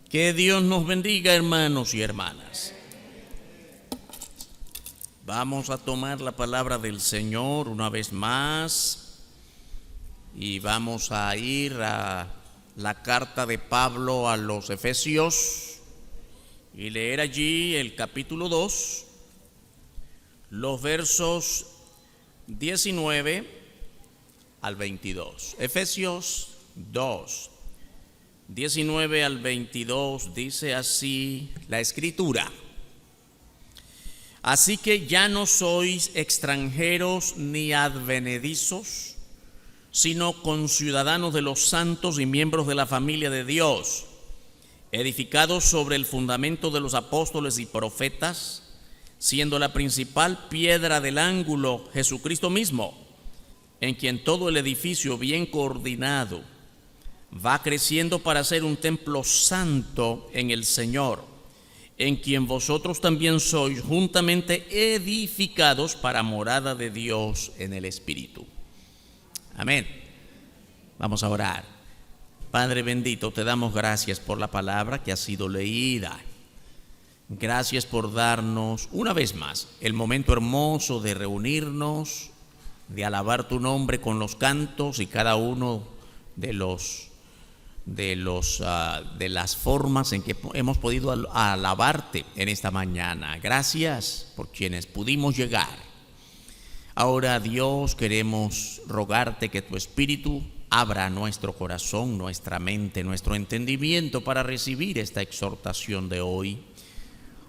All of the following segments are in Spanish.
Que Dios nos bendiga, hermanos y hermanas. Vamos a tomar la palabra del Señor una vez más y vamos a ir a la carta de Pablo a los Efesios y leer allí el capítulo 2, los versos 19 al 22. Efesios 2, 19 al 22, dice así la Escritura: Así que ya no sois extranjeros ni advenedizos, sino conciudadanos de los santos y miembros de la familia de Dios, edificados sobre el fundamento de los apóstoles y profetas, siendo la principal piedra del ángulo Jesucristo mismo, en quien todo el edificio bien coordinado va creciendo para ser un templo santo en el Señor, en quien vosotros también sois juntamente edificados para morada de Dios en el Espíritu. Amén. Vamos a orar. Padre bendito, te damos gracias por la palabra que ha sido leída. Gracias por darnos una vez más el momento hermoso de reunirnos, de alabar tu nombre con los cantos y cada uno de las formas en que hemos podido alabarte en esta mañana. Gracias por quienes pudimos llegar. Ahora, Dios, queremos rogarte que tu Espíritu abra nuestro corazón, nuestra mente, nuestro entendimiento para recibir esta exhortación de hoy.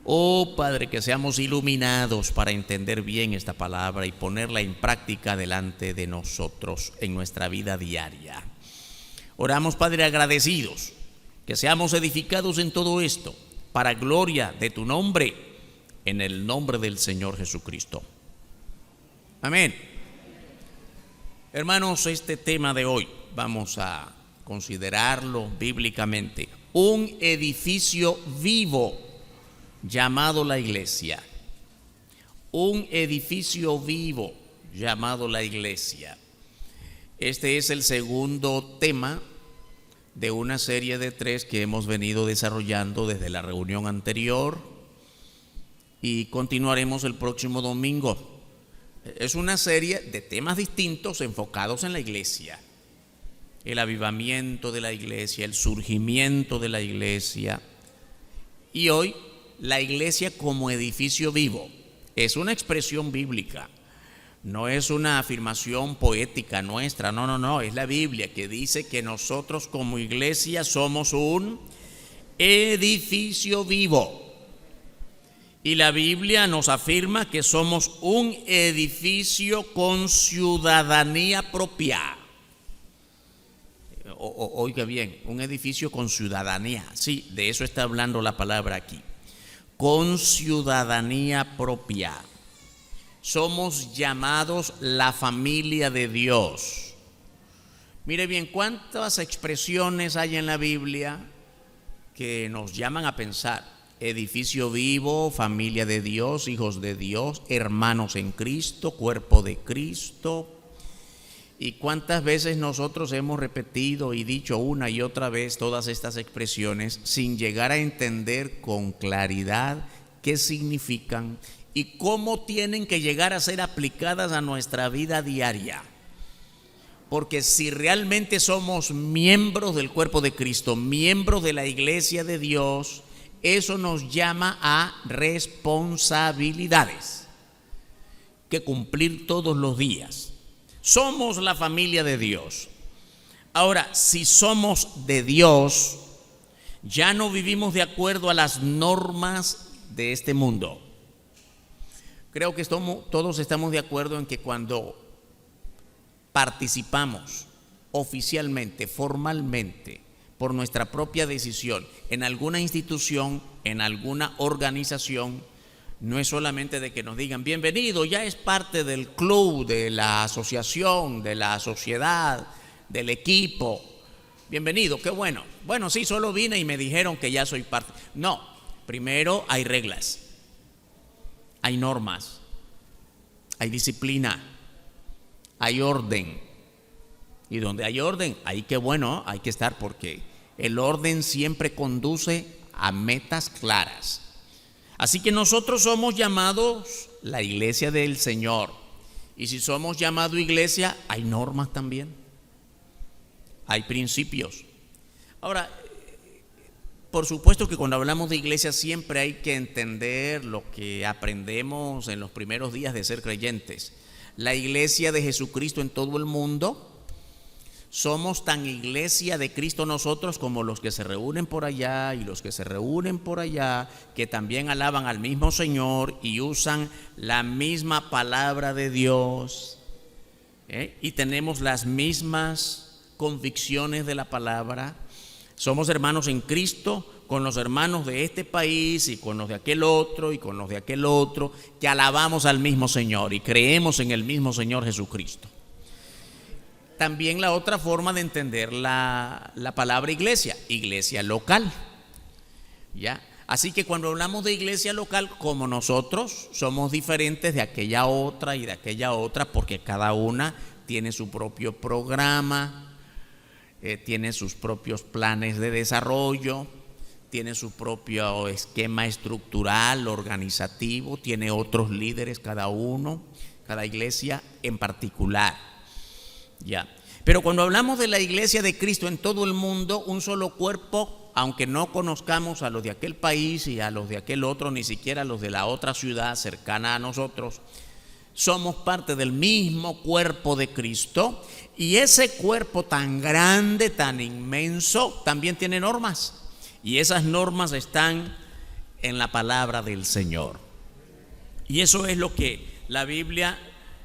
Oh Padre, que seamos iluminados para entender bien esta palabra y ponerla en práctica delante de nosotros en nuestra vida diaria. Oramos, Padre, agradecidos, que seamos edificados en todo esto, para gloria de tu nombre, en el nombre del Señor Jesucristo. Amén. Hermanos, este tema de hoy vamos a considerarlo bíblicamente. Un edificio vivo llamado la iglesia. Un edificio vivo llamado la iglesia. Este es el segundo tema de una serie de 3 que hemos venido desarrollando desde la reunión anterior y continuaremos el próximo domingo. Es una serie de temas distintos enfocados en la iglesia. El avivamiento de la iglesia, el surgimiento de la iglesia. Y hoy, la iglesia como edificio vivo. Es una expresión bíblica. No es una afirmación poética nuestra, no, es la Biblia que dice que nosotros como iglesia somos un edificio vivo. Y la Biblia nos afirma que somos un edificio con ciudadanía propia. Oiga bien, un edificio con ciudadanía. Sí, de eso está hablando la palabra aquí. Con ciudadanía propia. Somos llamados la familia de Dios. Mire bien, cuántas expresiones hay en la Biblia que nos llaman a pensar. Edificio vivo, familia de Dios, hijos de Dios, hermanos en Cristo, cuerpo de Cristo. Y cuántas veces nosotros hemos repetido y dicho una y otra vez todas estas expresiones sin llegar a entender con claridad qué significan y cómo tienen que llegar a ser aplicadas a nuestra vida diaria. Porque si realmente somos miembros del cuerpo de Cristo, miembros de la iglesia de Dios, eso nos llama a responsabilidades que cumplir todos los días. Somos la familia de Dios. Ahora, si somos de Dios, ya no vivimos de acuerdo a las normas de este mundo. Creo que todos estamos de acuerdo en que cuando participamos oficialmente, formalmente, por nuestra propia decisión en alguna institución, en alguna organización, no es solamente de que nos digan bienvenido, ya es parte del club, de la asociación, de la sociedad, del equipo. Bienvenido, qué bueno. Bueno, sí, solo vine y me dijeron que ya soy parte. No, primero hay reglas, hay normas, hay disciplina, hay orden. Y donde hay orden, ahí qué bueno, hay que estar porque El orden siempre conduce a metas claras. Así que nosotros somos llamados la iglesia del Señor. Y si somos llamados iglesia, hay normas también. Hay principios. Ahora, por supuesto que cuando hablamos de iglesia siempre hay que entender lo que aprendemos en los primeros días de ser creyentes. La iglesia de Jesucristo en todo el mundo, somos tan iglesia de Cristo nosotros como los que se reúnen por allá y los que se reúnen por allá, que también alaban al mismo Señor y usan la misma palabra de Dios, y tenemos las mismas convicciones de la palabra. Somos hermanos en Cristo con los hermanos de este país y con los de aquel otro y con los de aquel otro, que alabamos al mismo Señor y creemos en el mismo Señor Jesucristo. También la otra forma de entender la palabra iglesia local, ¿ya? Así que cuando hablamos de iglesia local, como nosotros somos diferentes de aquella otra y de aquella otra, porque cada una tiene su propio programa, tiene sus propios planes de desarrollo, tiene su propio esquema estructural, organizativo, tiene otros líderes cada uno, cada iglesia en particular. Ya. Pero cuando hablamos de la iglesia de Cristo en todo el mundo, un solo cuerpo, aunque no conozcamos a los de aquel país y a los de aquel otro, ni siquiera a los de la otra ciudad cercana a nosotros, somos parte del mismo cuerpo de Cristo, y ese cuerpo tan grande, tan inmenso, también tiene normas, y esas normas están en la palabra del Señor. Y eso es lo que la Biblia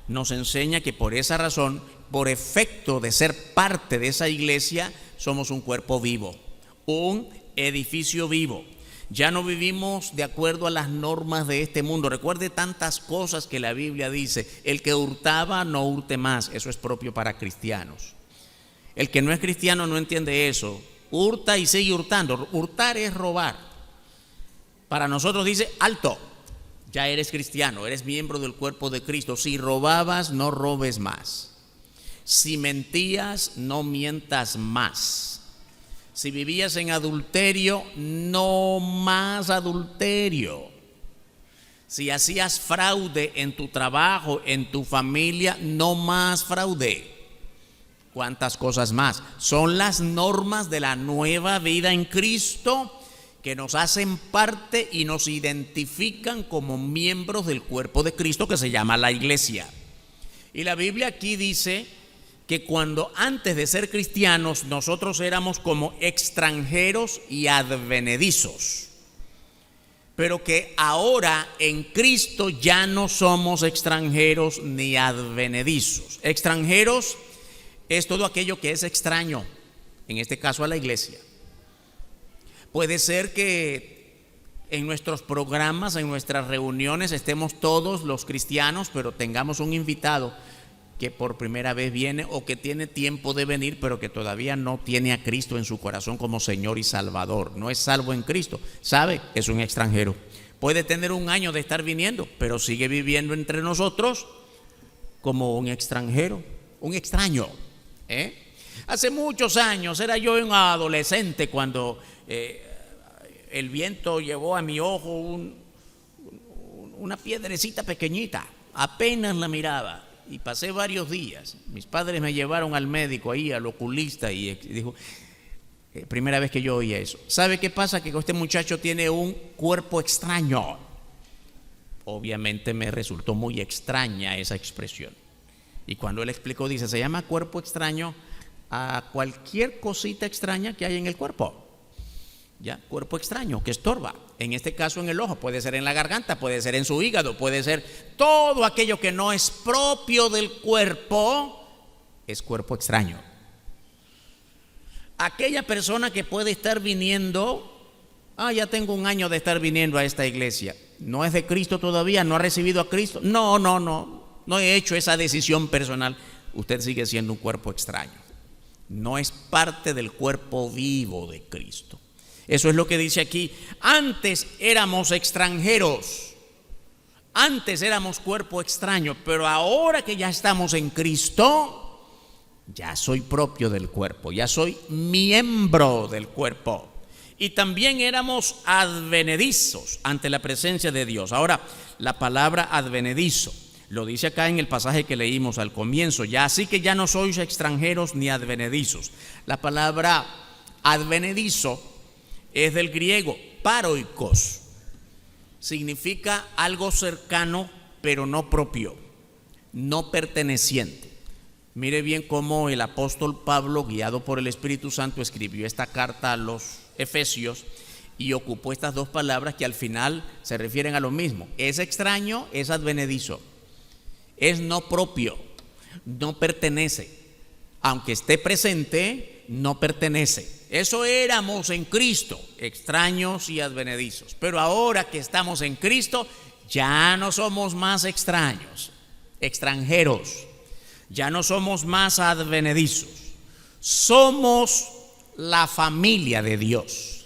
nos enseña, que por esa razón, por efecto de ser parte de esa iglesia, somos un cuerpo vivo, un edificio vivo. Ya no vivimos de acuerdo a las normas de este mundo. Recuerde tantas cosas que la Biblia dice: el que hurtaba, no hurte más. Eso es propio para cristianos. El que no es cristiano no entiende eso. Hurta y sigue hurtando. Hurtar es robar. Para nosotros dice: alto, ya eres cristiano, eres miembro del cuerpo de Cristo. Si robabas, no robes más. Si mentías, no mientas más. Si vivías en adulterio, no más adulterio. Si hacías fraude en tu trabajo, en tu familia, no más fraude. ¿Cuántas cosas más? Son las normas de la nueva vida en Cristo que nos hacen parte y nos identifican como miembros del cuerpo de Cristo, que se llama la iglesia. Y la Biblia aquí dice que cuando antes de ser cristianos nosotros éramos como extranjeros y advenedizos, pero que ahora en Cristo ya no somos extranjeros ni advenedizos. Extranjeros es todo aquello que es extraño, en este caso a la iglesia. Puede ser que en nuestros programas, en nuestras reuniones, estemos todos los cristianos, pero tengamos un invitado que por primera vez viene o que tiene tiempo de venir, pero que todavía no tiene a Cristo en su corazón como Señor y Salvador. No es salvo en Cristo. Sabe, es un extranjero. Puede tener un año de estar viniendo, pero sigue viviendo entre nosotros como un extranjero, un extraño. Hace muchos años, era yo un adolescente cuando el viento llevó a mi ojo una piedrecita pequeñita. Apenas la miraba. Y pasé varios días. Mis padres me llevaron al médico ahí, al oculista, y dijo, primera vez que yo oía eso. ¿Sabe qué pasa? Que este muchacho tiene un cuerpo extraño. Obviamente me resultó muy extraña esa expresión. Y cuando él explicó, dice, se llama cuerpo extraño a cualquier cosita extraña que hay en el cuerpo. Ya, cuerpo extraño, que estorba. En este caso en el ojo, puede ser en la garganta, puede ser en su hígado, puede ser todo aquello que no es propio del cuerpo, es cuerpo extraño. Aquella persona que puede estar viniendo, ya tengo un año de estar viniendo a esta iglesia, no es de Cristo todavía, no ha recibido a Cristo, no he hecho esa decisión personal. Usted sigue siendo un cuerpo extraño, no es parte del cuerpo vivo de Cristo. Eso es lo que dice aquí. Antes éramos extranjeros, antes éramos cuerpo extraño, pero ahora que ya estamos en Cristo, Ya soy propio del cuerpo, ya soy miembro del cuerpo. Y también éramos advenedizos ante la presencia de Dios. Ahora, la palabra advenedizo lo dice acá en el pasaje que leímos al comienzo. Ya, así que ya no sois extranjeros ni advenedizos. La palabra advenedizo es del griego paroikos. Significa algo cercano, pero no propio, no perteneciente. Mire bien cómo el apóstol Pablo, guiado por el Espíritu Santo, escribió esta carta a los Efesios y ocupó estas dos palabras que al final se refieren a lo mismo. Es extraño, es advenedizo, es no propio, no pertenece. Aunque esté presente, no pertenece. Eso éramos en Cristo, extraños y advenedizos. Pero ahora que estamos en Cristo, ya no somos más extraños, extranjeros. Ya no somos más advenedizos. Somos la familia de Dios.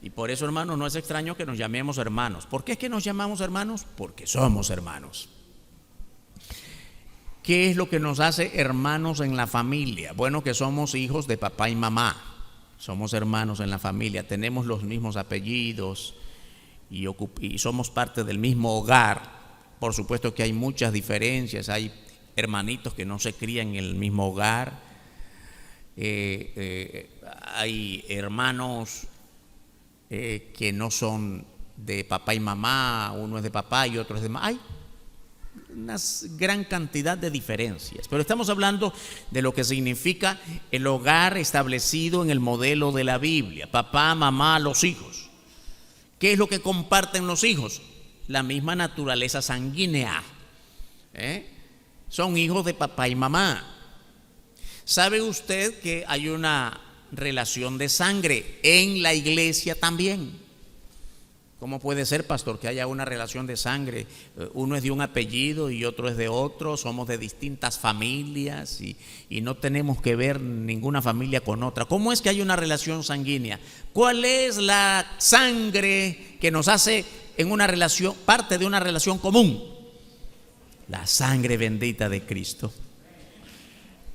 Y por eso, hermanos, no es extraño que nos llamemos hermanos. ¿Por qué es que nos llamamos hermanos? Porque somos hermanos. ¿Qué es lo que nos hace hermanos en la familia? Bueno, que somos hijos de papá y mamá. Somos hermanos en la familia. Tenemos los mismos apellidos y somos parte del mismo hogar. Por supuesto que hay muchas diferencias. Hay hermanitos que no se crían en el mismo hogar. Hay hermanos que no son de papá y mamá. Uno es de papá y otro es de mamá. Hay una gran cantidad de diferencias, pero estamos hablando de lo que significa el hogar establecido en el modelo de la Biblia. Papá, mamá, los hijos. ¿Qué es lo que comparten los hijos? La misma naturaleza sanguínea. Son hijos de papá y mamá. ¿Sabe usted que hay una relación de sangre en la iglesia también? ¿Cómo puede ser, pastor, que haya una relación de sangre? Uno es de un apellido y otro es de otro. Somos de distintas familias y no tenemos que ver ninguna familia con otra. ¿Cómo es que hay una relación sanguínea? ¿Cuál es la sangre que nos hace en una relación, parte de una relación común? La sangre bendita de Cristo.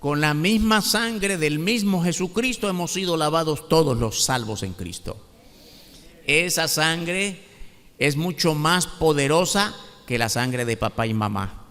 Con la misma sangre del mismo Jesucristo hemos sido lavados todos los salvos en Cristo. Esa sangre es mucho más poderosa que la sangre de papá y mamá,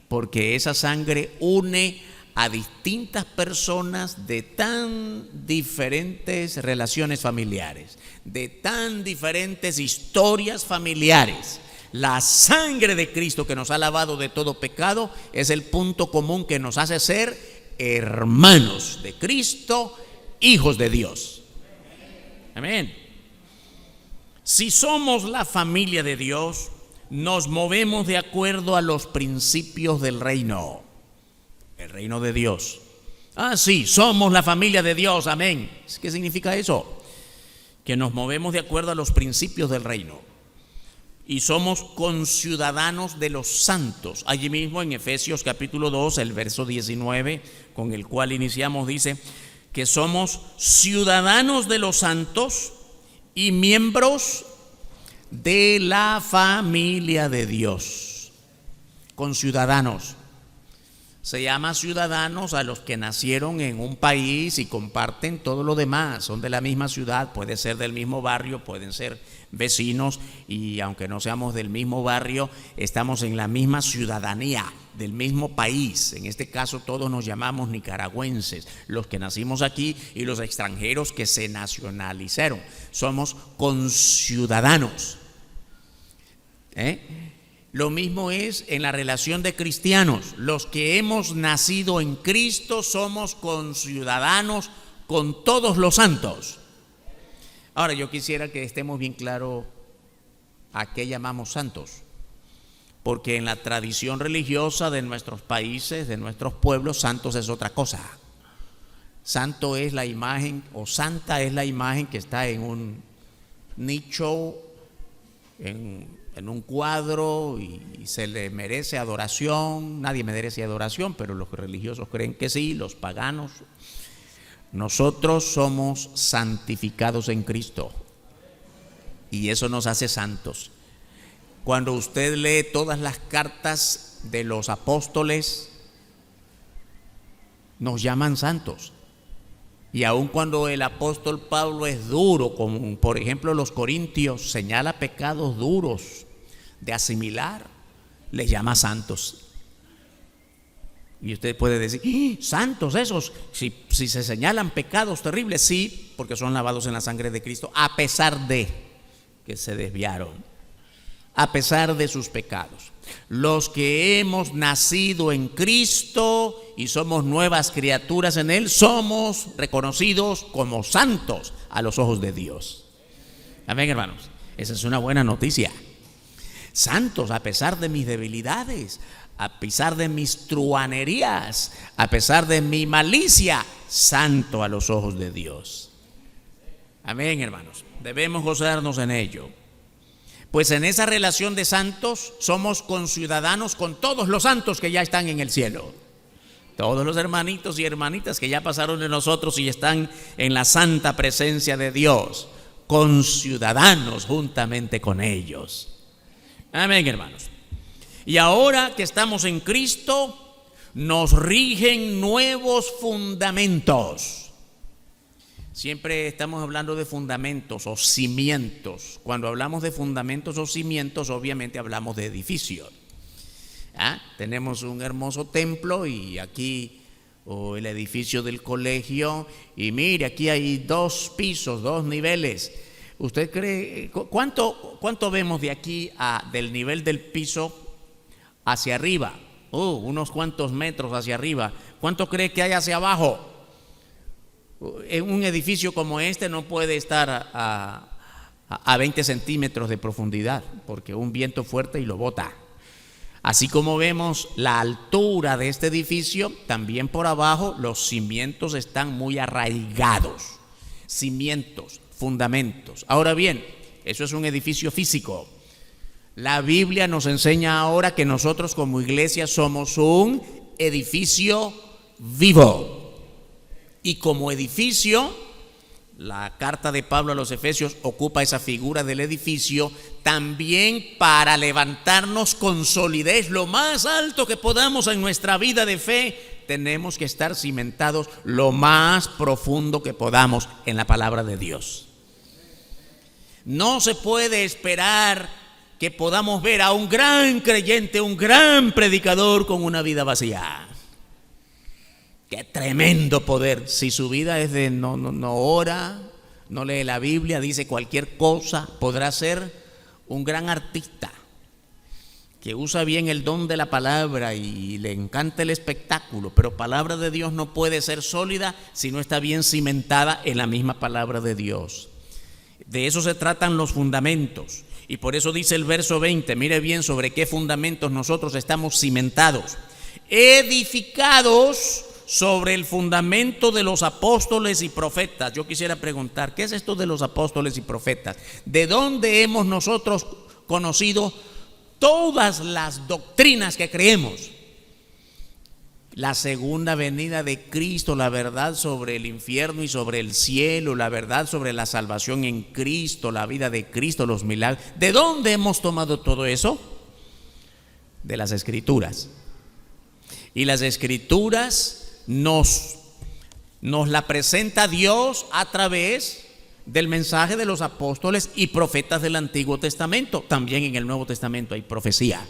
porque esa sangre une a distintas personas de tan diferentes relaciones familiares, de tan diferentes historias familiares. La sangre de Cristo que nos ha lavado de todo pecado es el punto común que nos hace ser hermanos de Cristo, hijos de Dios. Amén. Si somos la familia de Dios, nos movemos de acuerdo a los principios del reino. El reino de Dios. Sí, somos la familia de Dios, amén. ¿Qué significa eso? Que nos movemos de acuerdo a los principios del reino. Y somos conciudadanos de los santos. Allí mismo en Efesios capítulo 2, el verso 19, con el cual iniciamos, dice que somos ciudadanos de los santos y miembros de la familia de Dios. Conciudadanos. Se llama ciudadanos a los que nacieron en un país y comparten todo lo demás. Son de la misma ciudad, puede ser del mismo barrio, pueden ser vecinos, y aunque no seamos del mismo barrio, estamos en la misma ciudadanía del mismo país. En este caso todos nos llamamos nicaragüenses, los que nacimos aquí y los extranjeros que se nacionalizaron. Somos conciudadanos. Lo mismo es en la relación de cristianos. Los que hemos nacido en Cristo somos conciudadanos con todos los santos. Ahora yo quisiera que estemos bien claros a qué llamamos santos, porque en la tradición religiosa de nuestros países, de nuestros pueblos, santos es otra cosa. Santo es la imagen, o santa es la imagen que está en un nicho, en un cuadro, y se le merece adoración. Nadie merece adoración, pero los religiosos creen que sí, los paganos. Nosotros somos santificados en Cristo y eso nos hace santos. Cuando usted lee todas las cartas de los apóstoles, nos llaman santos. Y aun cuando el apóstol Pablo es duro, como por ejemplo los corintios, señala pecados duros de asimilar, les llama santos. Y usted puede decir, santos esos, si se señalan pecados terribles, sí, porque son lavados en la sangre de Cristo, a pesar de que se desviaron, a pesar de sus pecados. Los que hemos nacido en Cristo y somos nuevas criaturas en Él, somos reconocidos como santos a los ojos de Dios. Amén, hermanos. Esa es una buena noticia. Santos a pesar de mis debilidades, a pesar de mis truhanerías, a pesar de mi malicia, santo a los ojos de Dios. Amén, hermanos. Debemos gozarnos en ello. Pues en esa relación de santos somos conciudadanos con todos los santos que ya están en el cielo. Todos los hermanitos y hermanitas que ya pasaron de nosotros y están en la santa presencia de Dios, conciudadanos juntamente con ellos. Amén, hermanos. Y ahora que estamos en Cristo, nos rigen nuevos fundamentos. Siempre estamos hablando de fundamentos o cimientos. Cuando hablamos de fundamentos o cimientos, obviamente hablamos de edificios. Tenemos un hermoso templo y aquí el edificio del colegio. Y mire, aquí hay 2 pisos, 2 niveles. ¿Usted cree cuánto vemos de aquí del nivel del piso hacia arriba? Unos cuantos metros hacia arriba. ¿Cuánto cree que hay hacia abajo? En un edificio como este no puede estar a 20 centímetros de profundidad, porque un viento fuerte y lo bota. Así como vemos la altura de este edificio, también por abajo los cimientos están muy arraigados. Cimientos, fundamentos. Ahora bien, eso es un edificio físico. La Biblia nos enseña ahora que nosotros como iglesia somos un edificio vivo. Y como edificio, la carta de Pablo a los Efesios ocupa esa figura del edificio también para levantarnos con solidez lo más alto que podamos en nuestra vida de fe. Tenemos que estar cimentados lo más profundo que podamos en la palabra de Dios. No se puede esperar que podamos ver a un gran creyente, un gran predicador con una vida vacía. ¡Qué tremendo poder! Si su vida es de no ora, no lee la Biblia, dice cualquier cosa, podrá ser un gran artista que usa bien el don de la palabra y le encanta el espectáculo, pero palabra de Dios no puede ser sólida si no está bien cimentada en la misma palabra de Dios. De eso se tratan los fundamentos. Y por eso dice el verso 20, mire bien sobre qué fundamentos nosotros estamos cimentados. Edificados sobre el fundamento de los apóstoles y profetas. Yo quisiera preguntar, ¿qué es esto de los apóstoles y profetas? ¿De dónde hemos nosotros conocido todas las doctrinas que creemos? La segunda venida de Cristo, la verdad sobre el infierno y sobre el cielo, la verdad sobre la salvación en Cristo, la vida de Cristo, los milagros. ¿De dónde hemos tomado todo eso? De las Escrituras. Y las Escrituras nos la presenta Dios a través del mensaje de los apóstoles y profetas del Antiguo Testamento. También en el Nuevo Testamento hay profecía.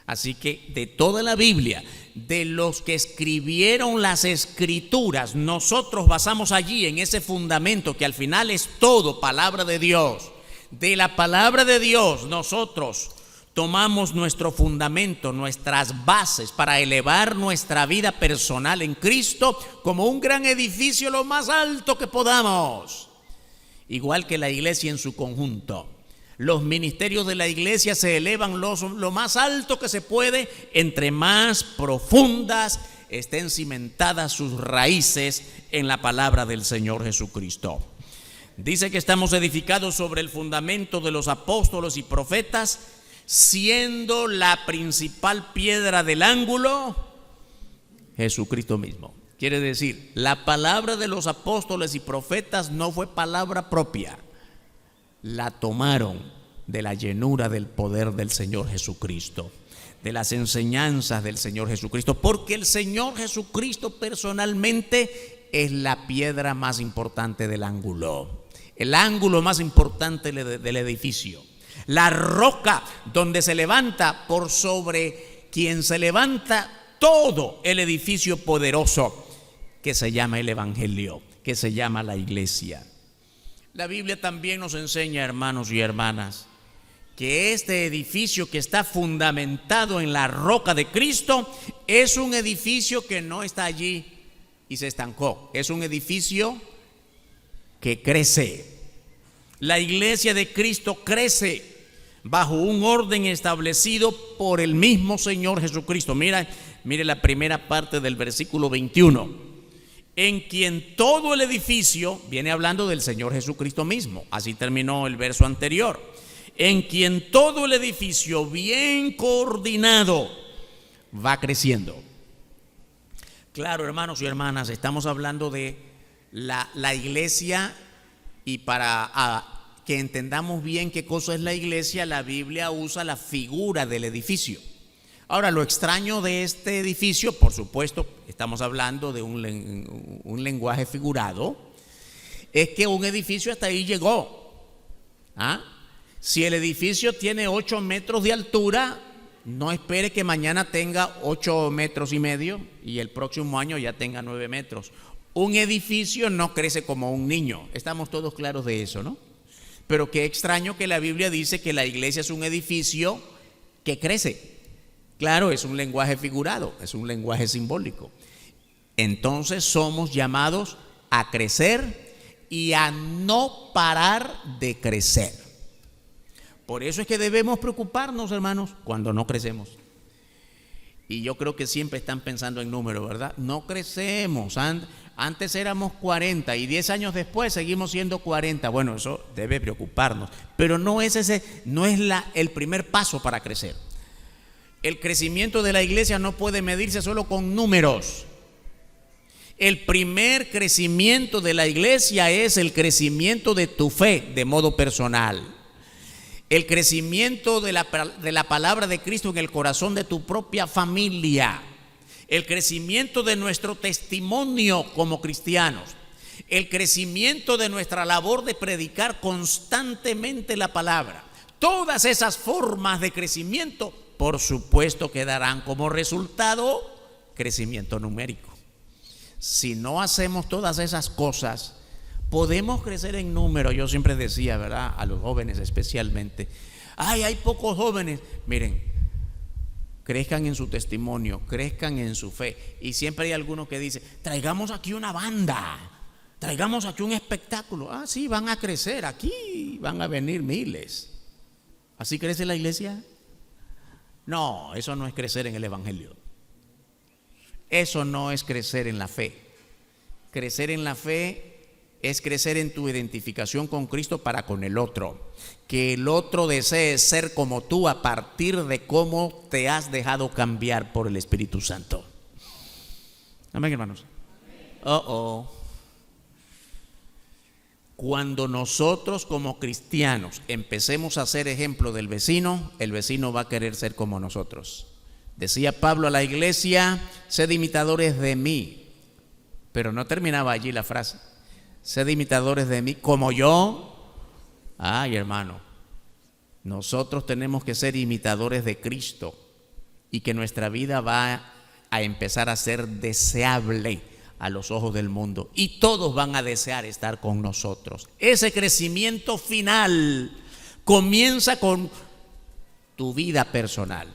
Así que de toda la Biblia, de los que escribieron las Escrituras, nosotros basamos allí en ese fundamento que al final es todo palabra de Dios. De la palabra de Dios nosotros tomamos nuestro fundamento, nuestras bases para elevar nuestra vida personal en Cristo como un gran edificio lo más alto que podamos. Igual que la iglesia en su conjunto. Los ministerios de la iglesia se elevan lo más alto que se puede, entre más profundas estén cimentadas sus raíces en la palabra del Señor Jesucristo. Dice que estamos edificados sobre el fundamento de los apóstoles y profetas, siendo la principal piedra del ángulo Jesucristo mismo. Quiere decir, la palabra de los apóstoles y profetas no fue palabra propia, la tomaron de la llenura del poder del Señor Jesucristo. de las enseñanzas del Señor Jesucristo, porque el Señor Jesucristo personalmente es la piedra más importante del ángulo, el ángulo más importante del edificio, la roca donde se levanta por sobre quien se levanta todo el edificio poderoso que se llama el Evangelio, que se llama la iglesia. La Biblia también nos enseña, hermanos y hermanas, que este edificio que está fundamentado en la roca de Cristo es un edificio que no está allí y se estancó, es un edificio que crece. La iglesia de Cristo crece bajo un orden establecido por el mismo Señor Jesucristo. Mire la primera parte del versículo 21. En quien todo el edificio, viene hablando del Señor Jesucristo mismo, así terminó el verso anterior. En quien todo el edificio bien coordinado va creciendo. Claro, hermanos y hermanas, estamos hablando de la iglesia, y para que entendamos bien qué cosa es la iglesia, la Biblia usa la figura del edificio. Ahora, lo extraño de este edificio, por supuesto, estamos hablando de un lenguaje figurado, es que un edificio hasta ahí llegó. Si el edificio tiene 8 metros de altura, no espere que mañana tenga 8 metros y medio y el próximo año ya tenga 9 metros. Un edificio no crece como un niño, estamos todos claros de eso, ¿no? Pero qué extraño que la Biblia dice que la iglesia es un edificio que crece. Claro, es un lenguaje figurado, es un lenguaje simbólico. Entonces somos llamados a crecer y a no parar de crecer. Por eso es que debemos preocuparnos, hermanos, cuando no crecemos. Y yo creo que siempre están pensando en números, ¿verdad? No crecemos. Antes éramos 40 y 10 años después seguimos siendo 40. Bueno, eso debe preocuparnos. Pero no es el primer paso para crecer. El crecimiento de la iglesia no puede medirse solo con números. El primer crecimiento de la iglesia es el crecimiento de tu fe de modo personal. El crecimiento de la palabra de Cristo en el corazón de tu propia familia. El crecimiento de nuestro testimonio como cristianos. El crecimiento de nuestra labor de predicar constantemente la palabra. Todas esas formas de crecimiento, por supuesto, que darán como resultado crecimiento numérico. Si no hacemos todas esas cosas, podemos crecer en número. Yo siempre decía, ¿verdad?, a los jóvenes especialmente, hay pocos jóvenes. Miren, crezcan en su testimonio, crezcan en su fe. Y siempre hay algunos que dicen, traigamos aquí una banda, traigamos aquí un espectáculo. Sí, van a crecer, aquí van a venir miles. ¿Así crece la iglesia? No, eso no es crecer en el Evangelio. Eso no es crecer en la fe. Crecer en la fe es crecer en tu identificación con Cristo para con el otro. Que el otro desee ser como tú a partir de cómo te has dejado cambiar por el Espíritu Santo. Amén, hermanos. Cuando nosotros como cristianos empecemos a ser ejemplo del vecino, el vecino va a querer ser como nosotros. Decía Pablo a la iglesia, sed imitadores de mí. Pero no terminaba allí la frase. Sed imitadores de mí como yo. Hermano, nosotros tenemos que ser imitadores de Cristo y que nuestra vida va a empezar a ser deseable a los ojos del mundo y todos van a desear estar con nosotros. Ese crecimiento final comienza con tu vida personal,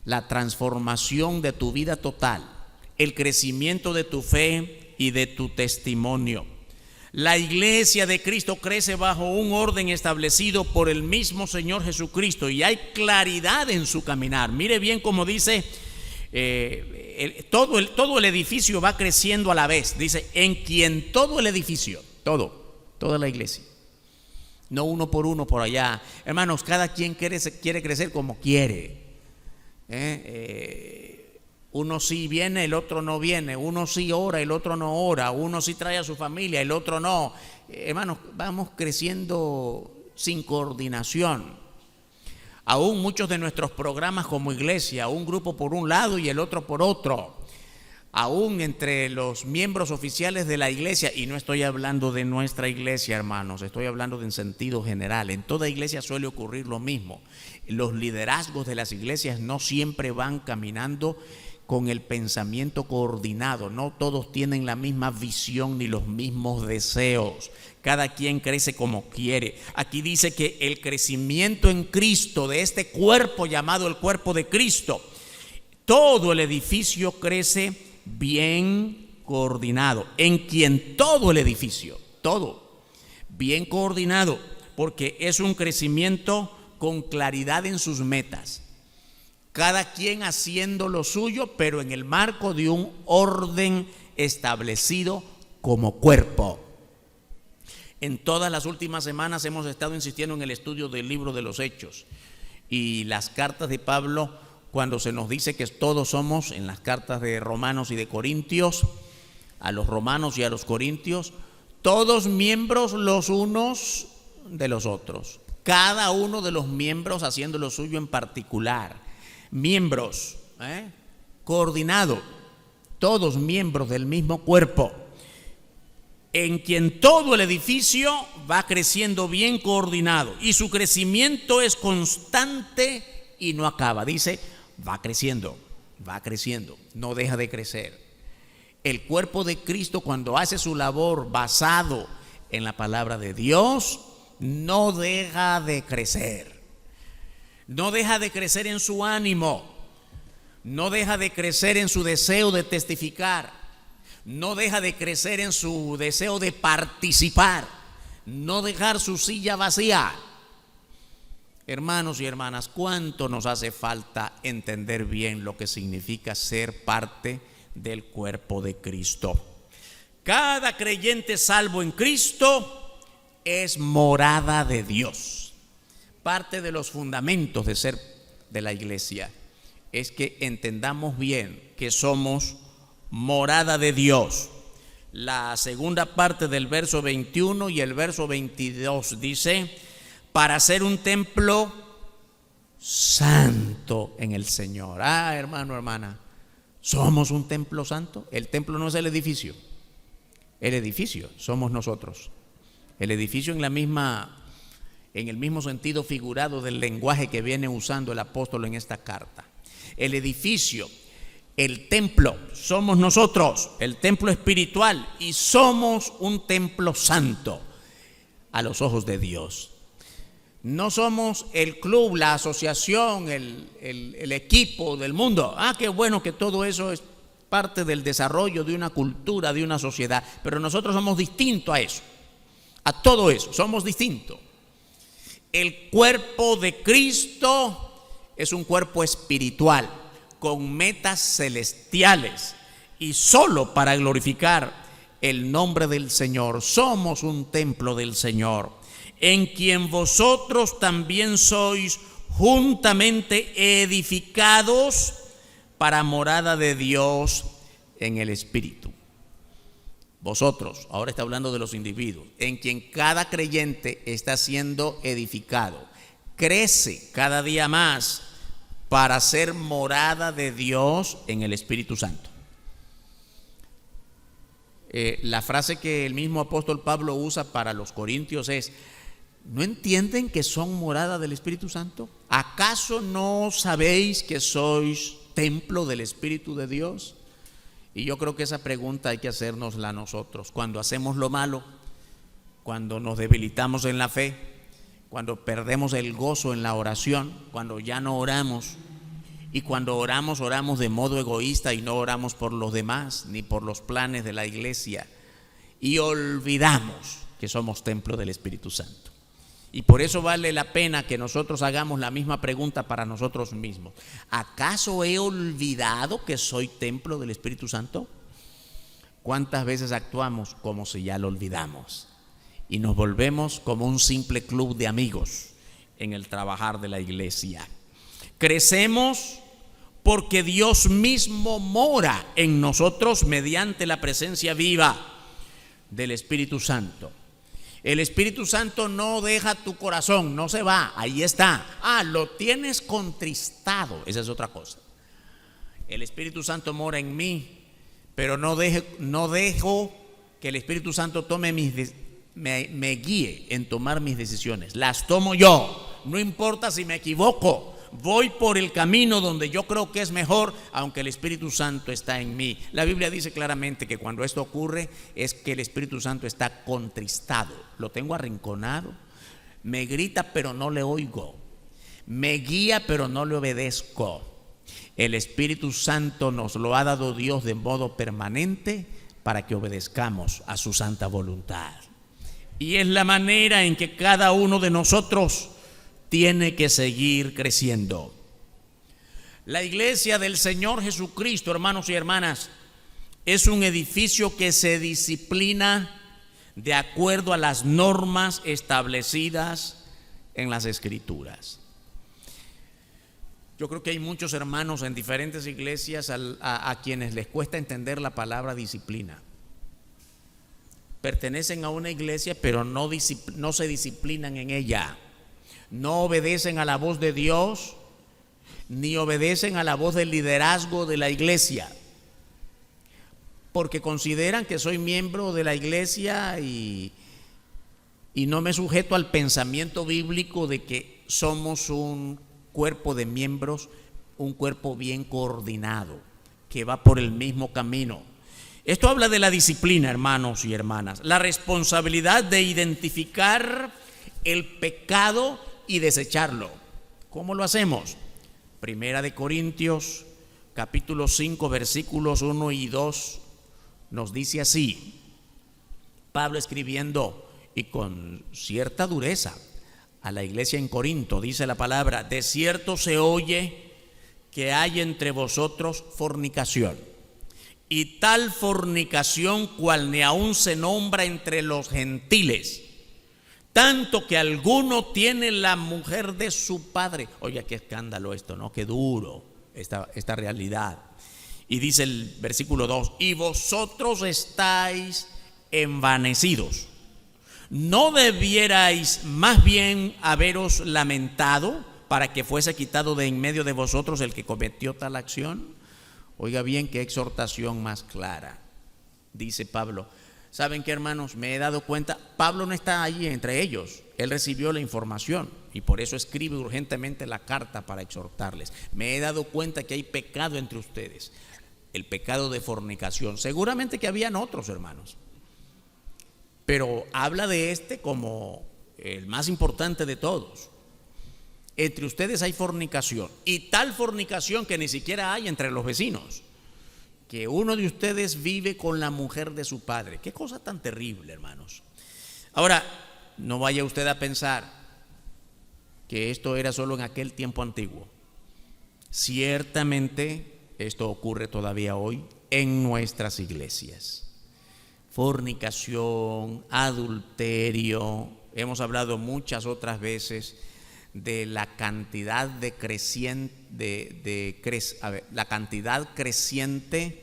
la transformación de tu vida total, el crecimiento de tu fe y de tu testimonio. La iglesia de Cristo crece bajo un orden establecido por el mismo Señor Jesucristo y hay claridad en su caminar. Mire bien cómo dice, todo el edificio va creciendo a la vez. Dice, en quien todo el edificio, toda la iglesia, no uno por uno por allá. Hermanos, cada quien quiere crecer como quiere. Uno sí viene, el otro no viene. Uno sí ora, el otro no ora. Uno sí trae a su familia, el otro no. Hermanos, vamos creciendo sin coordinación. Aún muchos de nuestros programas como iglesia, un grupo por un lado y el otro por otro. Aún entre los miembros oficiales de la iglesia, y no estoy hablando de nuestra iglesia, hermanos, estoy hablando de en sentido general. En toda iglesia suele ocurrir lo mismo. Los liderazgos de las iglesias no siempre van caminando con el pensamiento coordinado. No todos tienen la misma visión ni los mismos deseos. Cada quien crece como quiere. Aquí dice que el crecimiento en Cristo de este cuerpo llamado el cuerpo de Cristo, todo el edificio crece bien coordinado, en quien todo el edificio, todo bien coordinado, porque es un crecimiento con claridad en sus metas, cada quien haciendo lo suyo, pero en el marco de un orden establecido como cuerpo. En todas las últimas semanas hemos estado insistiendo en el estudio del libro de los Hechos y las cartas de Pablo, cuando se nos dice que todos somos, en las cartas de Romanos y de Corintios, a los romanos y a los corintios, todos miembros los unos de los otros, cada uno de los miembros haciendo lo suyo en particular, miembros, coordinado, todos miembros del mismo cuerpo, en quien todo el edificio va creciendo bien coordinado y su crecimiento es constante y no acaba. Dice, va creciendo, no deja de crecer. El cuerpo de Cristo, cuando hace su labor basado en la palabra de Dios, no deja de crecer. No deja de crecer en su ánimo, no deja de crecer en su deseo de testificar, no deja de crecer en su deseo de participar, no dejar su silla vacía. Hermanos y hermanas, ¿cuánto nos hace falta entender bien lo que significa ser parte del cuerpo de Cristo? Cada creyente salvo en Cristo es morada de Dios. Parte de los fundamentos de ser de la iglesia es que entendamos bien que somos morada de Dios. La segunda parte del verso 21 y el verso 22 dice: para ser un templo santo en el Señor. Hermano, hermana, ¿somos un templo santo? El templo no es el edificio somos nosotros. El edificio en el mismo sentido figurado del lenguaje que viene usando el apóstol en esta carta. El edificio, el templo, somos nosotros, el templo espiritual, y somos un templo santo a los ojos de Dios. No somos el club, la asociación, el equipo del mundo. Qué bueno que todo eso es parte del desarrollo de una cultura, de una sociedad, pero nosotros somos distintos a eso, a todo eso, somos distintos. El cuerpo de Cristo es un cuerpo espiritual, con metas celestiales y solo para glorificar el nombre del Señor. Somos un templo del Señor, en quien vosotros también sois juntamente edificados para morada de Dios en el Espíritu. Vosotros, ahora está hablando de los individuos, en quien cada creyente está siendo edificado, crece cada día más para ser morada de Dios en el Espíritu Santo. La frase que el mismo apóstol Pablo usa para los corintios es: ¿no entienden que son morada del Espíritu Santo? ¿Acaso no sabéis que sois templo del Espíritu de Dios? Y yo creo que esa pregunta hay que hacérnosla nosotros cuando hacemos lo malo, cuando nos debilitamos en la fe, cuando perdemos el gozo en la oración, cuando ya no oramos, y cuando oramos de modo egoísta y no oramos por los demás ni por los planes de la iglesia, y olvidamos que somos templo del Espíritu Santo. Y por eso vale la pena que nosotros hagamos la misma pregunta para nosotros mismos. ¿Acaso he olvidado que soy templo del Espíritu Santo? ¿Cuántas veces actuamos como si ya lo olvidamos? Y nos volvemos como un simple club de amigos en el trabajar de la iglesia. Crecemos porque Dios mismo mora en nosotros mediante la presencia viva del Espíritu Santo. El Espíritu Santo no deja tu corazón, no se va, ahí está. Lo tienes contristado, esa es otra cosa. El Espíritu Santo mora en mí, pero no dejo que el Espíritu Santo me guíe en tomar mis decisiones. Las tomo yo, no importa si me equivoco. Voy por el camino donde yo creo que es mejor, aunque el Espíritu Santo está en mí. La Biblia dice claramente que cuando esto ocurre es que el Espíritu Santo está contristado. Lo tengo arrinconado, me grita pero no le oigo, me guía pero no le obedezco. El Espíritu Santo nos lo ha dado Dios de modo permanente para que obedezcamos a su santa voluntad. Y es la manera en que cada uno de nosotros tiene que seguir creciendo. La iglesia del Señor Jesucristo, hermanos y hermanas, es un edificio que se disciplina de acuerdo a las normas establecidas en las Escrituras. Yo creo que hay muchos hermanos en diferentes iglesias a quienes les cuesta entender la palabra disciplina. Pertenecen a una iglesia, pero no se disciplinan en ella. No obedecen a la voz de Dios, ni obedecen a la voz del liderazgo de la iglesia, porque consideran que soy miembro de la iglesia y no me sujeto al pensamiento bíblico de que somos un cuerpo de miembros, un cuerpo bien coordinado, que va por el mismo camino. Esto habla de la disciplina, hermanos y hermanas, la responsabilidad de identificar el pecado y desecharlo. ¿Cómo lo hacemos? Primera de Corintios, capítulo 5, versículos 1 y 2, nos dice así. Pablo escribiendo y con cierta dureza a la iglesia en Corinto, dice la palabra: de cierto se oye que hay entre vosotros fornicación, y tal fornicación cual ni aún se nombra entre los gentiles, tanto que alguno tiene la mujer de su padre. Oye, qué escándalo esto, ¿no? Qué duro esta realidad. Y dice el versículo 2: y vosotros estáis envanecidos. ¿No debierais más bien haberos lamentado para que fuese quitado de en medio de vosotros el que cometió tal acción? Oiga bien, qué exhortación más clara. Dice Pablo. ¿Saben qué, hermanos? Me he dado cuenta, Pablo no está allí entre ellos, él recibió la información y por eso escribe urgentemente la carta para exhortarles. Me he dado cuenta que hay pecado entre ustedes, el pecado de fornicación. Seguramente que habían otros, hermanos, pero habla de este como el más importante de todos. Entre ustedes hay fornicación, y tal fornicación que ni siquiera hay entre los vecinos, que uno de ustedes vive con la mujer de su padre. Qué cosa tan terrible, hermanos. Ahora, no vaya usted a pensar que esto era solo en aquel tiempo antiguo. Ciertamente esto ocurre todavía hoy en nuestras iglesias. Fornicación, adulterio. Hemos hablado muchas otras veces de la cantidad la cantidad creciente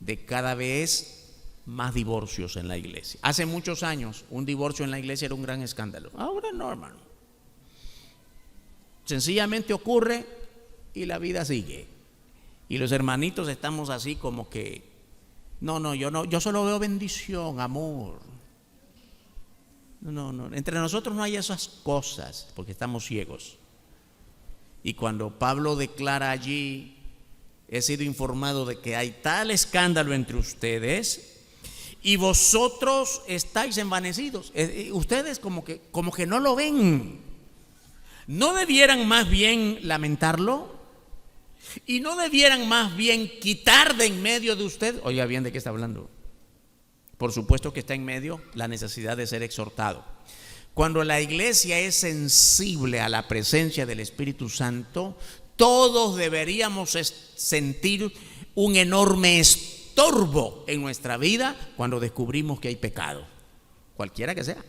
de cada vez más divorcios en la iglesia. Hace muchos años un divorcio en la iglesia era un gran escándalo. Ahora no, hermano. Sencillamente ocurre y la vida sigue. Y los hermanitos estamos así como que yo solo veo bendición, amor. No, entre nosotros no hay esas cosas porque estamos ciegos. Y cuando Pablo declara allí: he sido informado de que hay tal escándalo entre ustedes y vosotros estáis envanecidos. Ustedes como que no lo ven. ¿No debieran más bien lamentarlo? ¿Y no debieran más bien quitar de en medio de ustedes? Oiga bien, ¿de qué está hablando? Por supuesto que está en medio la necesidad de ser exhortado. Cuando la iglesia es sensible a la presencia del Espíritu Santo, todos deberíamos sentir un enorme estorbo en nuestra vida cuando descubrimos que hay pecado, cualquiera que sea.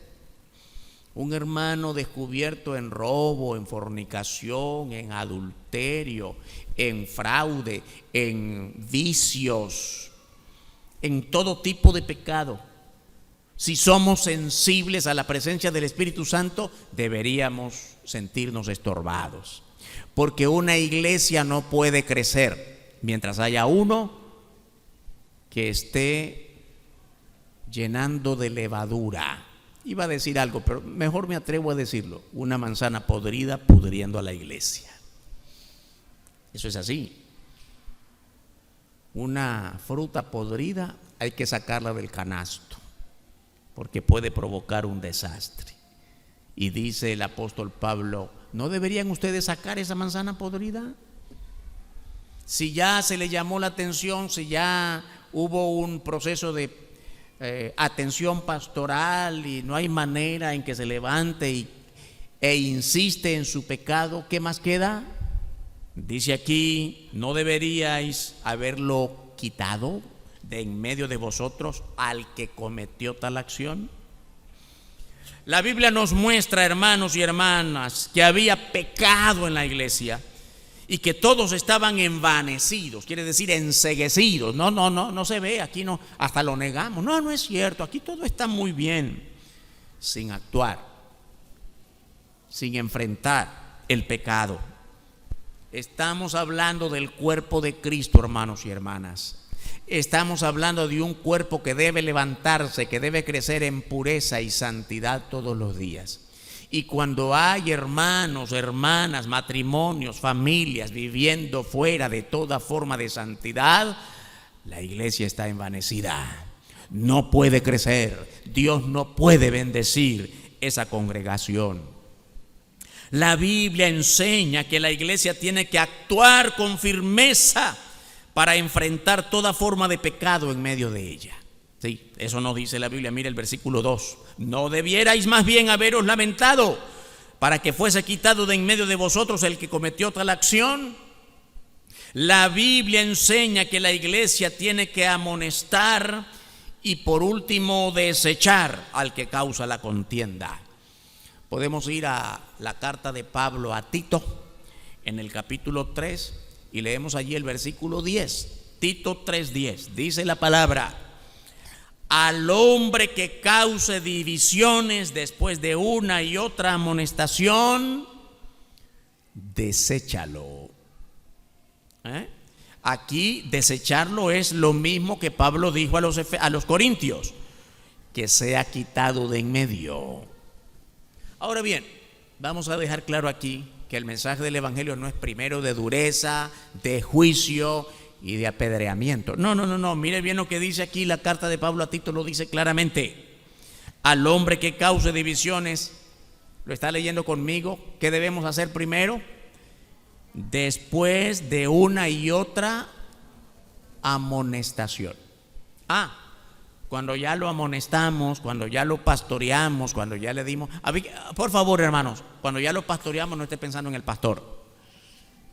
Un hermano descubierto en robo, en fornicación, en adulterio, en fraude, en vicios, en todo tipo de pecado. Si somos sensibles a la presencia del Espíritu Santo, deberíamos sentirnos estorbados. Porque una iglesia no puede crecer mientras haya uno que esté llenando de levadura. Iba a decir algo, pero mejor me atrevo a decirlo. Una manzana podrida pudriendo a la iglesia. Eso es así. Una fruta podrida hay que sacarla del canasto, porque puede provocar un desastre. Y dice el apóstol Pablo, ¿no deberían ustedes sacar esa manzana podrida? Si ya se le llamó la atención, si ya hubo un proceso de atención pastoral y no hay manera en que se levante e insiste en su pecado, ¿qué más queda? Dice aquí, ¿no deberíais haberlo quitado de en medio de vosotros al que cometió tal acción? La Biblia nos muestra, hermanos y hermanas, que había pecado en la iglesia y que todos estaban envanecidos, quiere decir enceguecidos. No se ve, aquí no, hasta lo negamos. No es cierto, aquí todo está muy bien, sin actuar, sin enfrentar el pecado. Estamos hablando del cuerpo de Cristo, hermanos y hermanas. Estamos hablando de un cuerpo que debe levantarse, que debe crecer en pureza y santidad todos los días. Y cuando hay hermanos, hermanas, matrimonios, familias viviendo fuera de toda forma de santidad, la iglesia está envanecida. No puede crecer. Dios no puede bendecir esa congregación. La Biblia enseña que la iglesia tiene que actuar con firmeza para enfrentar toda forma de pecado en medio de ella. Sí, eso nos dice la Biblia. Mira el versículo 2. ¿No debierais más bien haberos lamentado para que fuese quitado de en medio de vosotros el que cometió tal acción? La Biblia enseña que la iglesia tiene que amonestar y por último desechar al que causa la contienda. Podemos ir a la carta de Pablo a Tito en el capítulo 3 y leemos allí el versículo 10. Tito 3:10. Dice la palabra: al hombre que cause divisiones después de una y otra amonestación, deséchalo. Aquí desecharlo es lo mismo que Pablo dijo a los corintios, que sea quitado de en medio. Ahora bien, vamos a dejar claro aquí que el mensaje del evangelio no es primero de dureza, de juicio y de apedreamiento. No. Mire bien lo que dice aquí la carta de Pablo a Tito, lo dice claramente. Al hombre que cause divisiones, ¿lo está leyendo conmigo? ¿Qué debemos hacer primero? Después de una y otra amonestación. Cuando ya lo amonestamos, cuando ya lo pastoreamos, cuando ya le dimos... Por favor, hermanos, cuando ya lo pastoreamos no esté pensando en el pastor.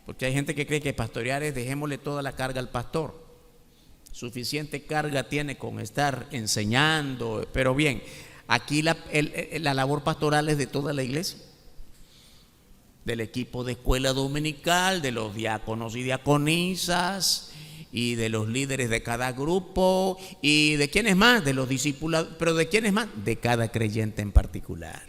Porque hay gente que cree que pastorear es dejémosle toda la carga al pastor. Suficiente carga tiene con estar enseñando. Pero bien, aquí la labor pastoral es de toda la iglesia. Del equipo de escuela dominical, de los diáconos y diaconisas, y de los líderes de cada grupo, y de quiénes más, de los discípulos, pero de quiénes más, de cada creyente en particular.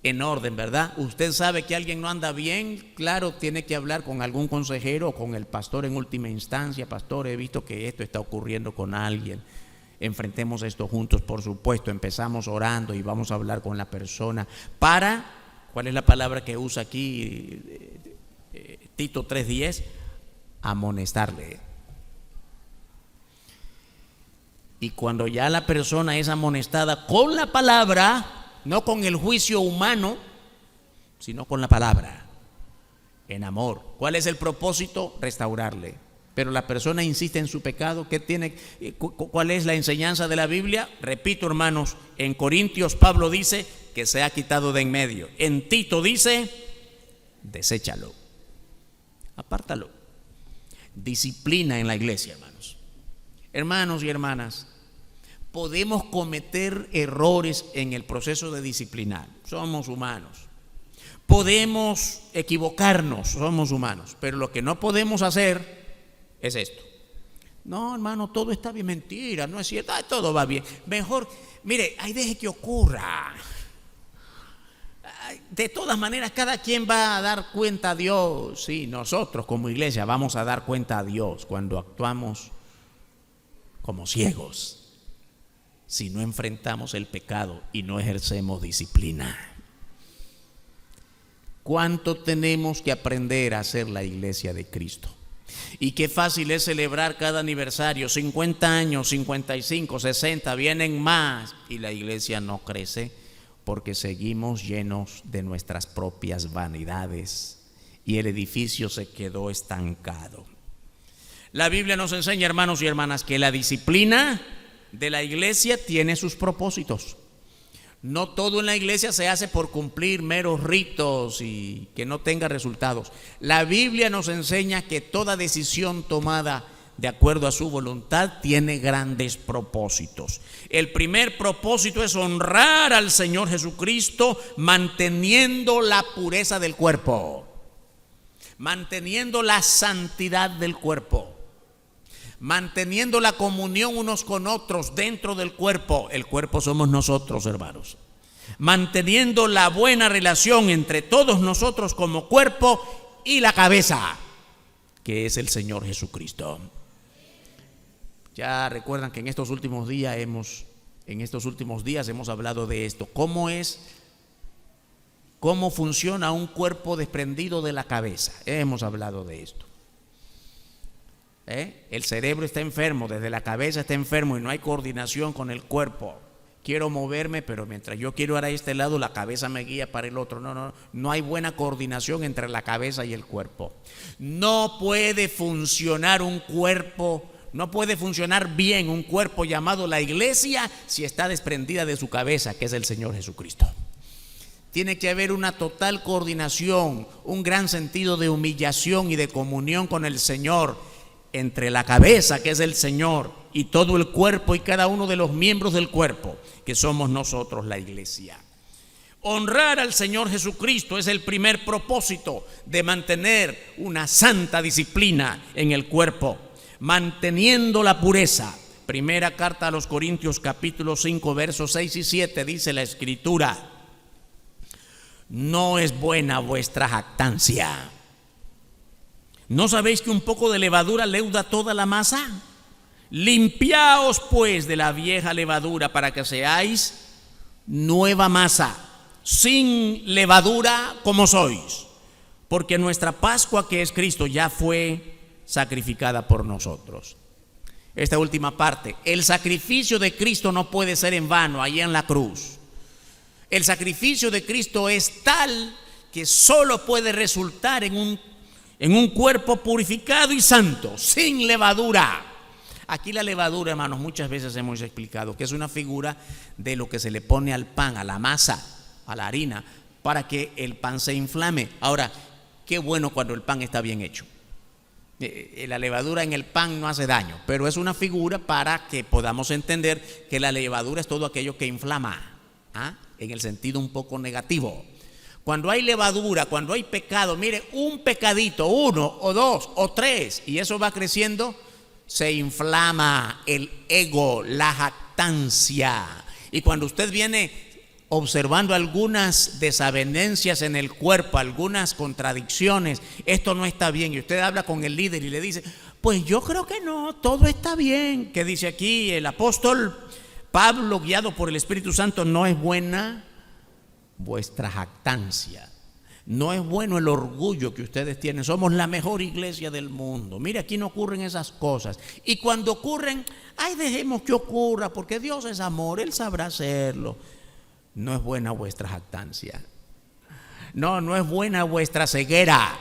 En orden, ¿verdad? Usted sabe que alguien no anda bien, claro, tiene que hablar con algún consejero o con el pastor en última instancia. Pastor, he visto que esto está ocurriendo con alguien. Enfrentemos esto juntos, por supuesto. Empezamos orando y vamos a hablar con la persona para, ¿cuál es la palabra que usa aquí Tito 3:10? Amonestarle. Y cuando ya la persona es amonestada con la palabra, no con el juicio humano, sino con la palabra, en amor. ¿Cuál es el propósito? Restaurarle. Pero la persona insiste en su pecado. ¿Cuál es la enseñanza de la Biblia? Repito, hermanos, en Corintios Pablo dice que se ha quitado de en medio. En Tito dice, deséchalo, apártalo. Disciplina en la iglesia, hermanos. Hermanos y hermanas, podemos cometer errores en el proceso de disciplinar. Somos humanos. Podemos equivocarnos, somos humanos. Pero lo que no podemos hacer es esto: No, hermano, todo está bien. Mentira, no es cierto. Ay, todo va bien. Mejor, mire, ahí deje que ocurra. De todas maneras, cada quien va a dar cuenta a Dios. Sí, nosotros como iglesia vamos a dar cuenta a Dios cuando actuamos como ciegos, si no enfrentamos el pecado y no ejercemos disciplina. ¿Cuánto tenemos que aprender a ser la iglesia de Cristo? Y qué fácil es celebrar cada aniversario, 50 años, 55, 60, vienen más, y la iglesia no crece porque seguimos llenos de nuestras propias vanidades y el edificio se quedó estancado. La Biblia nos enseña, hermanos y hermanas, que la disciplina de la iglesia tiene sus propósitos. No todo en la iglesia se hace por cumplir meros ritos y que no tenga resultados. La Biblia nos enseña que toda decisión tomada de acuerdo a su voluntad tiene grandes propósitos. El primer propósito es honrar al Señor Jesucristo manteniendo la pureza del cuerpo, manteniendo la santidad del cuerpo, manteniendo la comunión unos con otros dentro del cuerpo. El cuerpo somos nosotros, hermanos. Manteniendo la buena relación entre todos nosotros como cuerpo y la cabeza, que es el Señor Jesucristo. Ya recuerdan que en estos últimos días hemos hablado de esto. ¿Cómo funciona un cuerpo desprendido de la cabeza? Hemos hablado de esto. El cerebro está enfermo, desde la cabeza está enfermo y no hay coordinación con el cuerpo. Quiero moverme, pero mientras yo quiero ir a este lado, la cabeza me guía para el otro. No hay buena coordinación entre la cabeza y el cuerpo. No puede funcionar un cuerpo, no puede funcionar bien un cuerpo llamado la iglesia si está desprendida de su cabeza, que es el Señor Jesucristo. Tiene que haber una total coordinación, un gran sentido de humillación y de comunión con el Señor entre la cabeza, que es el Señor, y todo el cuerpo y cada uno de los miembros del cuerpo, que somos nosotros, la iglesia. Honrar al Señor Jesucristo es el primer propósito de mantener una santa disciplina en el cuerpo, manteniendo la pureza. Primera carta a los Corintios capítulo 5 versos 6 y 7 dice la Escritura: no es buena vuestra jactancia. ¿No sabéis que un poco de levadura leuda toda la masa? Limpiaos pues de la vieja levadura para que seáis nueva masa, sin levadura como sois, porque nuestra Pascua, que es Cristo, ya fue sacrificada por nosotros. Esta última parte, el sacrificio de Cristo no puede ser en vano, allí en la cruz. El sacrificio de Cristo es tal que solo puede resultar en un cuerpo purificado y santo, sin levadura. Aquí la levadura, hermanos, muchas veces hemos explicado que es una figura de lo que se le pone al pan, a la masa, a la harina, para que el pan se inflame. Ahora, qué bueno cuando el pan está bien hecho. La levadura en el pan no hace daño, pero es una figura para que podamos entender que la levadura es todo aquello que inflama, en el sentido un poco negativo. Cuando hay levadura, cuando hay pecado, mire, un pecadito, 1 o 2 o 3, y eso va creciendo, se inflama el ego, la jactancia. Y cuando usted viene observando algunas desavenencias en el cuerpo, algunas contradicciones, esto no está bien, y usted habla con el líder y le dice: pues yo creo que no, todo está bien. Que dice aquí el apóstol Pablo, guiado por el Espíritu Santo: no es buena vuestra jactancia. No es bueno el orgullo que ustedes tienen. Somos la mejor iglesia del mundo. Mire, aquí no ocurren esas cosas. Y cuando ocurren, dejemos que ocurra, porque Dios es amor, Él sabrá hacerlo. No es buena vuestra jactancia. No es buena vuestra ceguera.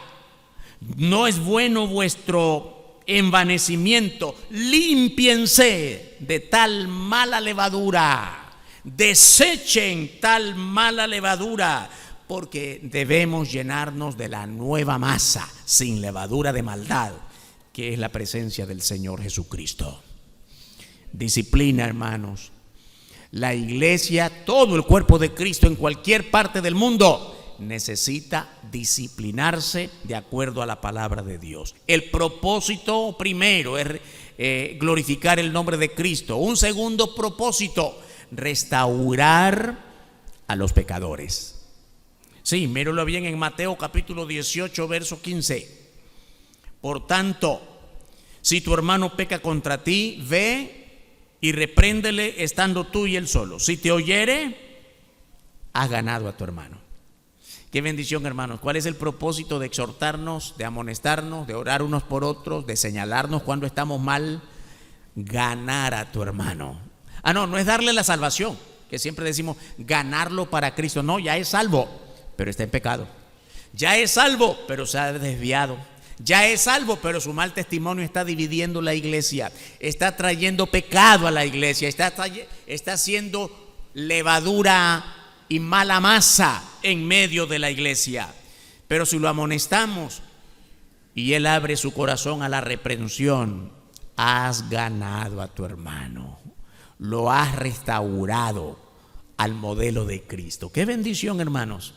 No es bueno vuestro envanecimiento. Límpiense de tal mala levadura. Desechen tal mala levadura, porque debemos llenarnos de la nueva masa, sin levadura de maldad, que es la presencia del Señor Jesucristo. Disciplina, hermanos. La iglesia, todo el cuerpo de Cristo en cualquier parte del mundo, necesita disciplinarse de acuerdo a la palabra de Dios. El propósito primero es glorificar el nombre de Cristo. Un segundo propósito, restaurar a los pecadores. Sí, míralo bien en Mateo capítulo 18, verso 15. Por tanto, si tu hermano peca contra ti, ve y repréndele estando tú y él solo. Si te oyere, has ganado a tu hermano. Qué bendición, hermanos. ¿Cuál es el propósito de exhortarnos, de amonestarnos, de orar unos por otros, de señalarnos cuando estamos mal? Ganar a tu hermano. No es darle la salvación, que siempre decimos ganarlo para Cristo. No, ya es salvo, pero está en pecado. Ya es salvo, pero se ha desviado. Ya es salvo, pero su mal testimonio está dividiendo la iglesia, está trayendo pecado a la iglesia, está haciendo levadura y mala masa en medio de la iglesia. Pero si lo amonestamos y él abre su corazón a la reprensión, has ganado a tu hermano, lo has restaurado al modelo de Cristo. Qué bendición, hermanos,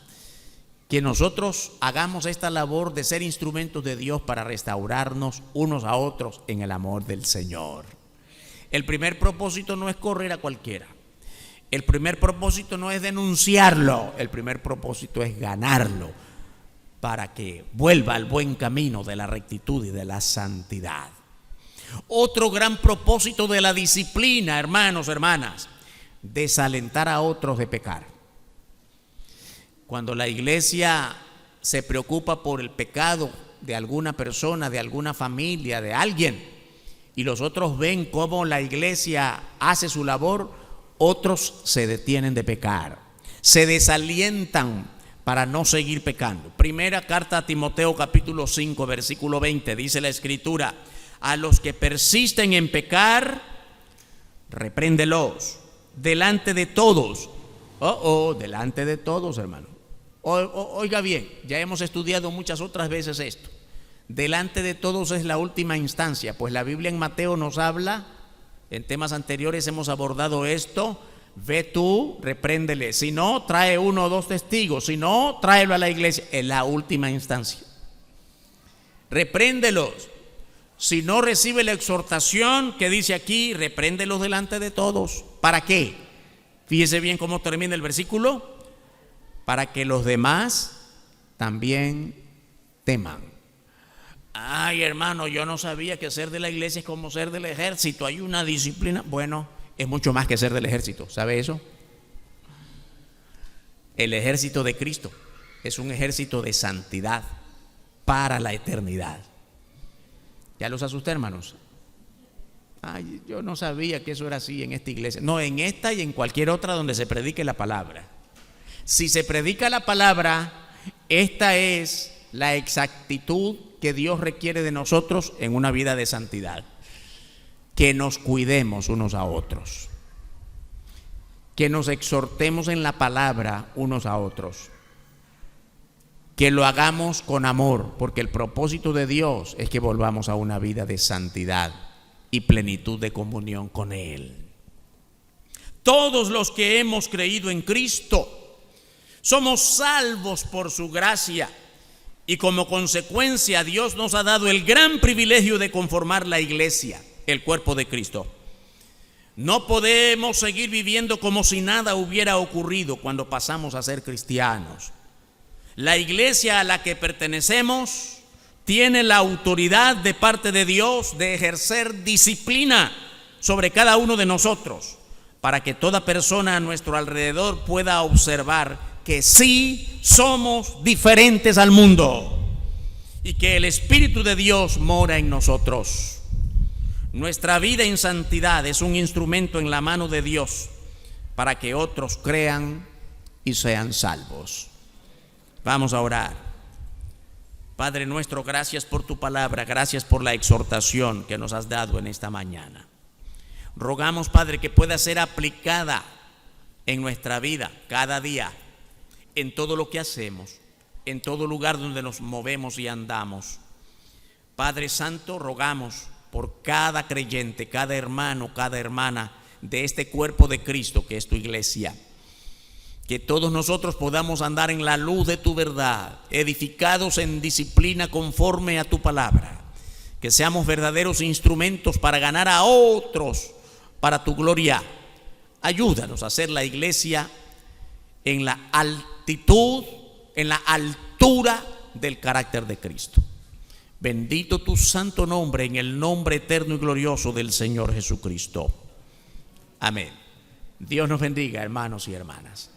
que nosotros hagamos esta labor de ser instrumentos de Dios para restaurarnos unos a otros en el amor del Señor. El primer propósito no es correr a cualquiera. El primer propósito no es denunciarlo. El primer propósito es ganarlo para que vuelva al buen camino de la rectitud y de la santidad. Otro gran propósito de la disciplina, hermanos, hermanas, desalentar a otros de pecar. Cuando la iglesia se preocupa por el pecado de alguna persona, de alguna familia, de alguien, y los otros ven cómo la iglesia hace su labor, otros se detienen de pecar, se desalientan para no seguir pecando. Primera carta a Timoteo capítulo 5 versículo 20, dice la escritura: a los que persisten en pecar, repréndelos delante de todos. Delante de todos, hermano. Oiga bien, ya hemos estudiado muchas otras veces esto. Delante de todos es la última instancia, pues la Biblia en Mateo nos habla, en temas anteriores hemos abordado esto: ve tú, repréndele, si no, trae 1 o 2 testigos, si no, tráelo a la iglesia. En la última instancia, repréndelos. Si no recibe la exhortación que dice aquí, repréndelos delante de todos. ¿Para qué? Fíjese bien cómo termina el versículo: para que los demás también teman. Ay, hermano, yo no sabía que ser de la iglesia es como ser del ejército, hay una disciplina. Bueno, es mucho más que ser del ejército, ¿sabe eso? El ejército de Cristo es un ejército de santidad para la eternidad. ¿Ya los asusté, hermanos? Ay, yo no sabía que eso era así en esta iglesia. No, en esta y en cualquier otra donde se predique la palabra. Si se predica la palabra, esta es la exactitud que Dios requiere de nosotros en una vida de santidad. Que nos cuidemos unos a otros, que nos exhortemos en la palabra unos a otros, que lo hagamos con amor, porque el propósito de Dios es que volvamos a una vida de santidad y plenitud de comunión con Él. Todos los que hemos creído en Cristo somos salvos por su gracia, y como consecuencia Dios nos ha dado el gran privilegio de conformar la iglesia, el cuerpo de Cristo. No podemos seguir viviendo como si nada hubiera ocurrido cuando pasamos a ser cristianos. La iglesia a la que pertenecemos tiene la autoridad de parte de Dios de ejercer disciplina sobre cada uno de nosotros, para que toda persona a nuestro alrededor pueda observar que sí somos diferentes al mundo y que el Espíritu de Dios mora en nosotros. Nuestra vida en santidad es un instrumento en la mano de Dios para que otros crean y sean salvos. Vamos a orar. Padre nuestro, gracias por tu palabra, gracias por la exhortación que nos has dado en esta mañana. Rogamos, Padre, que pueda ser aplicada en nuestra vida cada día, en todo lo que hacemos, en todo lugar donde nos movemos y andamos. Padre Santo, rogamos por cada creyente, cada hermano, cada hermana de este cuerpo de Cristo que es tu iglesia, que todos nosotros podamos andar en la luz de tu verdad, edificados en disciplina conforme a tu palabra, que seamos verdaderos instrumentos para ganar a otros para tu gloria. Ayúdanos a hacer la iglesia en la altitud, en la altura del carácter de Cristo. Bendito tu santo nombre, en el nombre eterno y glorioso del Señor Jesucristo. Amén. Dios nos bendiga, hermanos y hermanas.